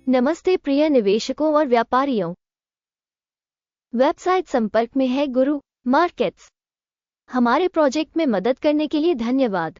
नमस्ते प्रिय निवेशकों और व्यापारियों। वेबसाइट संपर्क में है गुरु मार्केट्स। हमारे प्रोजेक्ट में मदद करने के लिए धन्यवाद।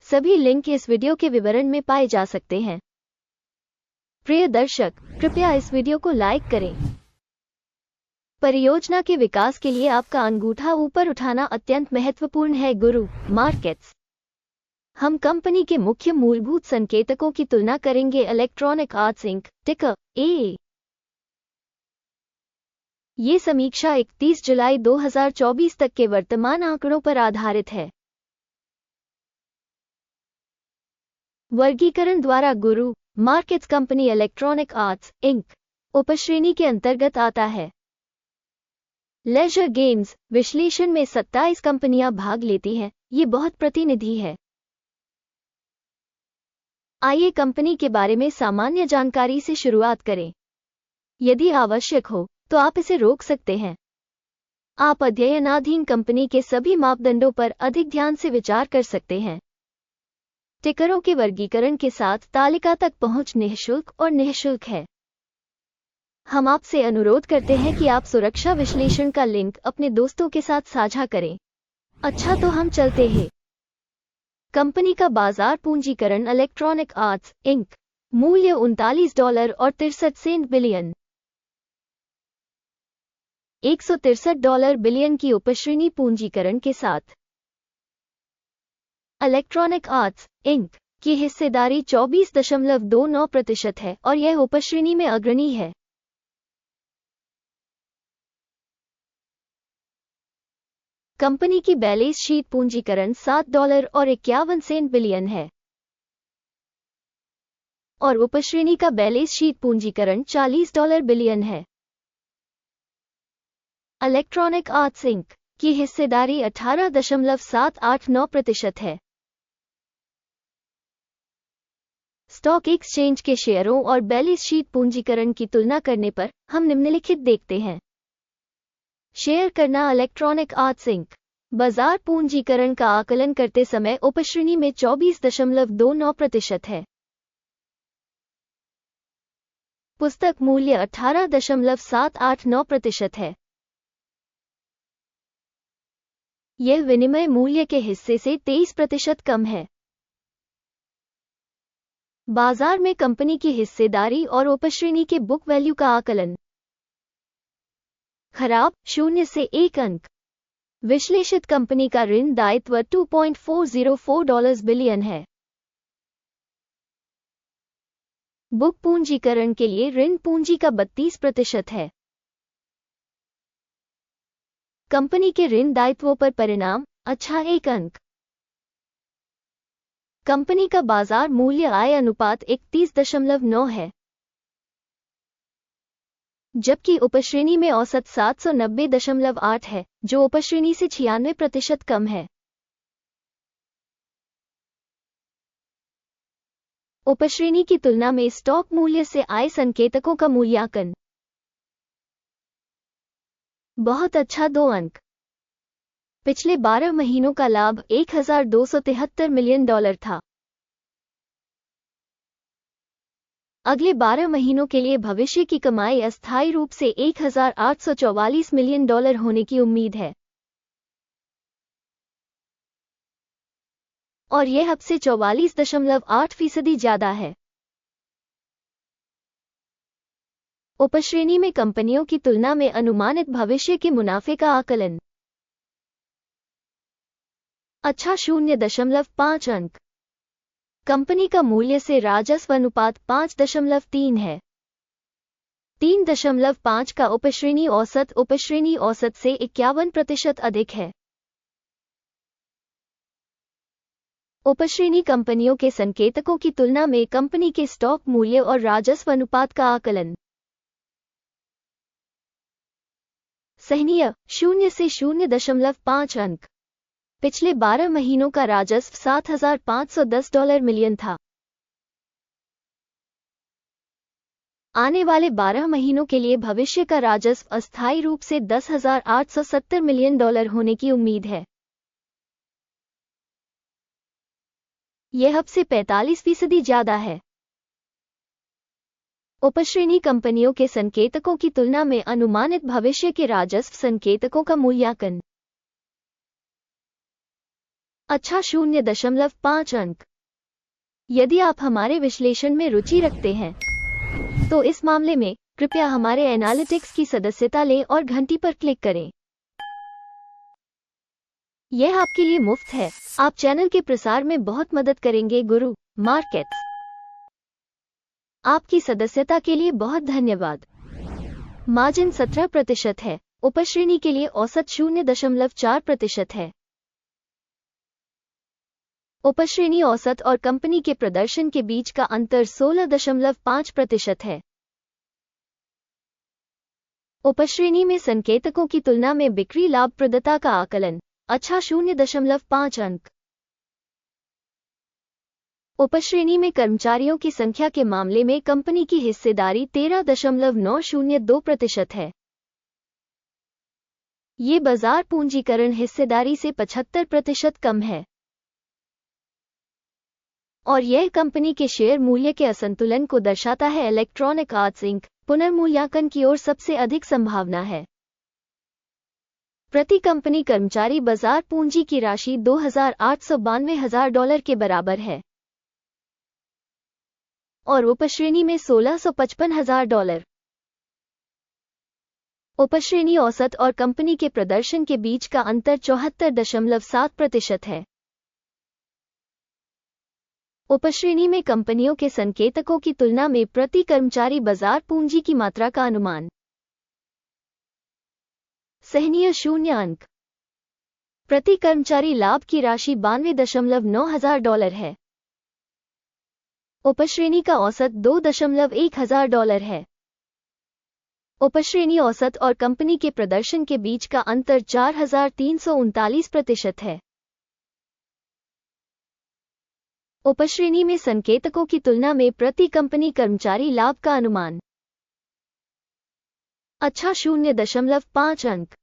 सभी लिंक इस वीडियो के विवरण में पाए जा सकते हैं। प्रिय दर्शक, कृपया इस वीडियो को लाइक करें। परियोजना के विकास के लिए आपका अंगूठा ऊपर उठाना अत्यंत महत्वपूर्ण है। गुरु मार्केट्स। हम कंपनी के मुख्य मूलभूत संकेतकों की तुलना करेंगे। इलेक्ट्रॉनिक आर्ट्स इंक, टिकर ए। ये समीक्षा 31 जुलाई 2024 तक के वर्तमान आंकड़ों पर आधारित है। वर्गीकरण द्वारा गुरु markets company Electronic Arts Inc उपश्रेणी के अंतर्गत आता है। लेजर गेम्स विश्लेषण में 27 कंपनियां भाग लेती हैं। ये बहुत प्रतिनिधि है। आइए कंपनी के बारे में सामान्य जानकारी से शुरुआत करें। यदि आवश्यक हो तो आप इसे रोक सकते हैं। आप अध्ययनाधीन कंपनी के सभी मापदंडों पर अधिक ध्यान से विचार कर सकते हैं। टिकरों के वर्गीकरण के साथ तालिका तक पहुंच निःशुल्क और निःशुल्क है। हम आपसे अनुरोध करते हैं कि आप सुरक्षा विश्लेषण का लिंक अपने दोस्तों के साथ साझा करें। अच्छा, तो हम चलते हैं। कंपनी का बाजार पूंजीकरण इलेक्ट्रॉनिक आर्ट्स इंक मूल्य $39 और 63 बिलियन $163 बिलियन की उपश्रेणी पूंजीकरण के साथ। इलेक्ट्रॉनिक आर्ट्स इंक की हिस्सेदारी 24.29% है और यह उपश्रेणी में अग्रणी है। कंपनी की बैलेंस शीट पूंजीकरण $7 और 51 बिलियन है और उपश्रेणी का बैलेंस शीट पूंजीकरण $40 बिलियन है। इलेक्ट्रॉनिक आर्ट्स इंक की हिस्सेदारी 18.789% है। स्टॉक एक्सचेंज के शेयरों और बैलेंस शीट पूंजीकरण की तुलना करने पर हम निम्नलिखित देखते हैं। शेयर करना इलेक्ट्रॉनिक आर्ट्स इंक बाजार पूंजीकरण का आकलन करते समय उपश्रेणी में 24.29% है। पुस्तक मूल्य 18.789% है। यह विनिमय मूल्य के हिस्से से 23% कम है। बाजार में कंपनी की हिस्सेदारी और उपश्रेणी के बुक वैल्यू का आकलन। खराब 0 से 1 अंक। विश्लेषित कंपनी का ऋण दायित्व $2.404 बिलियन है। बुक पूंजीकरण के लिए ऋण पूंजी का 32% है। कंपनी के ऋण दायित्वों पर परिणाम अच्छा 1 अंक। कंपनी का बाजार मूल्य आय अनुपात 31.9 है, जबकि उपश्रेणी में औसत 790.8 है, जो उपश्रेणी से 96% कम है। उपश्रेणी की तुलना में स्टॉक मूल्य से आय संकेतकों का मूल्यांकन। बहुत अच्छा 2 अंक। पिछले 12 महीनों का लाभ $1,273 मिलियन था। अगले 12 महीनों के लिए भविष्य की कमाई अस्थायी रूप से $1,844 मिलियन होने की उम्मीद है और यह अब से 44.8% ज्यादा है। उपश्रेणी में कंपनियों की तुलना में अनुमानित भविष्य के मुनाफे का आकलन। अच्छा 0.5 अंक। कंपनी का मूल्य से राजस्व अनुपात 5.3 है। 3.5 का उपश्रेणी औसत से 51% अधिक है। उपश्रेणी कंपनियों के संकेतकों की तुलना में कंपनी के स्टॉक मूल्य और राजस्व अनुपात का आकलन। सहनीय 0 से 0.5 अंक। पिछले 12 महीनों का राजस्व $7,510 मिलियन था। आने वाले 12 महीनों के लिए भविष्य का राजस्व अस्थायी रूप से $10,870 मिलियन होने की उम्मीद है। यह अब से 45% ज्यादा है। उपश्रेणी कंपनियों के संकेतकों की तुलना में अनुमानित भविष्य के राजस्व संकेतकों का मूल्यांकन। अच्छा 0.5 अंक। यदि आप हमारे विश्लेषण में रुचि रखते हैं तो इस मामले में कृपया हमारे एनालिटिक्स की सदस्यता लें और घंटी पर क्लिक करें। यह आपके लिए मुफ्त है। आप चैनल के प्रसार में बहुत मदद करेंगे। गुरु मार्केट्स, आपकी सदस्यता के लिए बहुत धन्यवाद। मार्जिन 17% है। उपश्रेणी के लिए औसत 0.4% है। उपश्रेणी औसत और कंपनी के प्रदर्शन के बीच का अंतर 16.5% है। उपश्रेणी में संकेतकों की तुलना में बिक्री लाभप्रदता का आकलन। अच्छा 0.5 अंक। उपश्रेणी में कर्मचारियों की संख्या के मामले में कंपनी की हिस्सेदारी 13.902% है। ये बाजार पूंजीकरण हिस्सेदारी से 75% कम है और यह कंपनी के शेयर मूल्य के असंतुलन को दर्शाता है। इलेक्ट्रॉनिक आर्ट्स इंक पुनर्मूल्यांकन की ओर सबसे अधिक संभावना है। प्रति कंपनी कर्मचारी बाजार पूंजी की राशि $2,892,000 के बराबर है और उपश्रेणी में $1,655,000। उपश्रेणी औसत और कंपनी के प्रदर्शन के बीच का अंतर 74.7% है। उपश्रेणी में कंपनियों के संकेतकों की तुलना में प्रति कर्मचारी बाजार पूंजी की मात्रा का अनुमान। सहनीय 0 अंक। प्रति कर्मचारी लाभ की राशि $92,900 है। उपश्रेणी का औसत $2,100 है। उपश्रेणी औसत और कंपनी के प्रदर्शन के बीच का अंतर 4,339% है। उपश्रेणी में संकेतकों की तुलना में प्रति कंपनी कर्मचारी लाभ का अनुमान। अच्छा 0.5 अंक।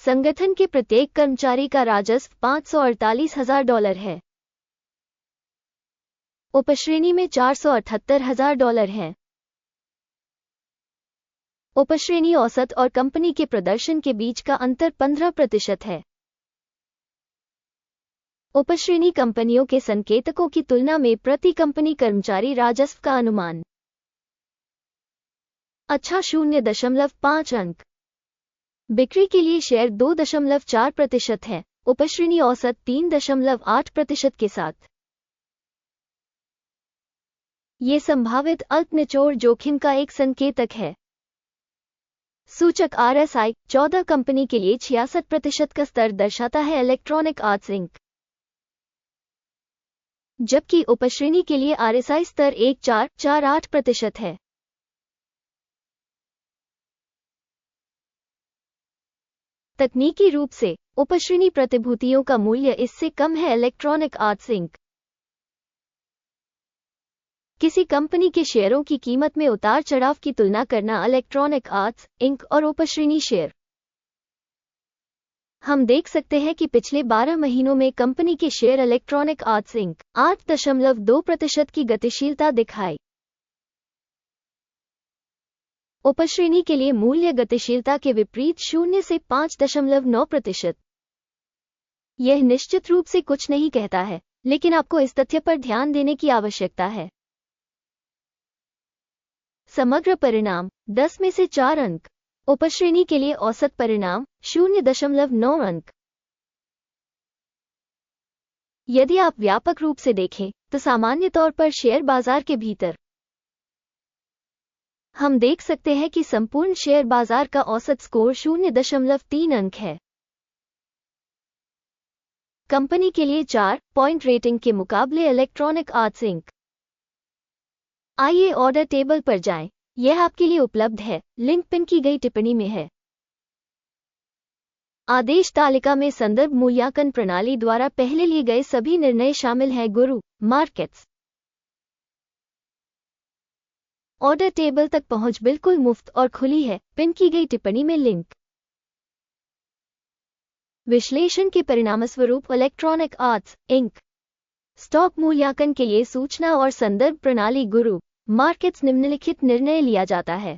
संगठन के प्रत्येक कर्मचारी का राजस्व $548,000 है। उपश्रेणी में $478,000 है। उपश्रेणी औसत और कंपनी के प्रदर्शन के बीच का अंतर 15% है। उपश्रेणी कंपनियों के संकेतकों की तुलना में प्रति कंपनी कर्मचारी राजस्व का अनुमान। अच्छा 0.5 अंक। बिक्री के लिए शेयर 2.4% है। उपश्रेणी औसत 3.8% के साथ। ये संभावित अल्प निचोड़ जोखिम का एक संकेतक है। सूचक RSI 14 कंपनी के लिए 66% का स्तर दर्शाता है। इलेक्ट्रॉनिक आर्ट्स इंक, जबकि उपश्रेणी के लिए RSI स्तर 1448% है। तकनीकी रूप से उपश्रेणी प्रतिभूतियों का मूल्य इससे कम है। इलेक्ट्रॉनिक आर्ट्स इंक किसी कंपनी के शेयरों की कीमत में उतार चढ़ाव की तुलना करना। इलेक्ट्रॉनिक आर्ट्स इंक और उपश्रेणी शेयर। हम देख सकते हैं कि पिछले 12 महीनों में कंपनी के शेयर इलेक्ट्रॉनिक आर्ट्स इंक 8.2% की गतिशीलता दिखाई। उपश्रेणी के लिए मूल्य गतिशीलता के विपरीत 0 से 5.9%। यह निश्चित रूप से कुछ नहीं कहता है, लेकिन आपको इस तथ्य पर ध्यान देने की आवश्यकता है। समग्र परिणाम 10 में से 4 अंक। उपश्रेणी के लिए औसत परिणाम 0.9 अंक। यदि आप व्यापक रूप से देखें तो सामान्य तौर पर शेयर बाजार के भीतर हम देख सकते हैं कि संपूर्ण शेयर बाजार का औसत स्कोर 0.3 अंक है। कंपनी के लिए 4 पॉइंट रेटिंग के मुकाबले इलेक्ट्रॉनिक आर्ट्स इंक। आइए ऑर्डर टेबल पर जाएं। यह आपके लिए उपलब्ध है। लिंक पिन की गई टिप्पणी में है। आदेश तालिका में संदर्भ मूल्यांकन प्रणाली द्वारा पहले लिए गए सभी निर्णय शामिल हैं। गुरु मार्केट्स। ऑर्डर टेबल तक पहुंच बिल्कुल मुफ्त और खुली है। पिन की गई टिप्पणी में लिंक। विश्लेषण के परिणामस्वरूप इलेक्ट्रॉनिक आर्ट्स इंक स्टॉक मूल्यांकन के लिए सूचना और संदर्भ प्रणाली। गुरु मार्केट्स निम्नलिखित निर्णय लिया जाता है।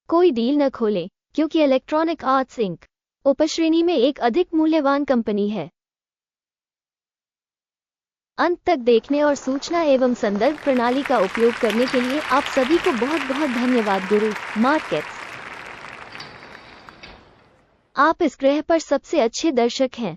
कोई डील न खोलें, क्योंकि इलेक्ट्रॉनिक आर्ट्स इंक उपश्रेणी में एक अधिक मूल्यवान कंपनी है। अंत तक देखने और सूचना एवं संदर्भ प्रणाली का उपयोग करने के लिए आप सभी को बहुत बहुत धन्यवाद। गुरु मार्केट्स, आप इस ग्रह पर सबसे अच्छे दर्शक हैं।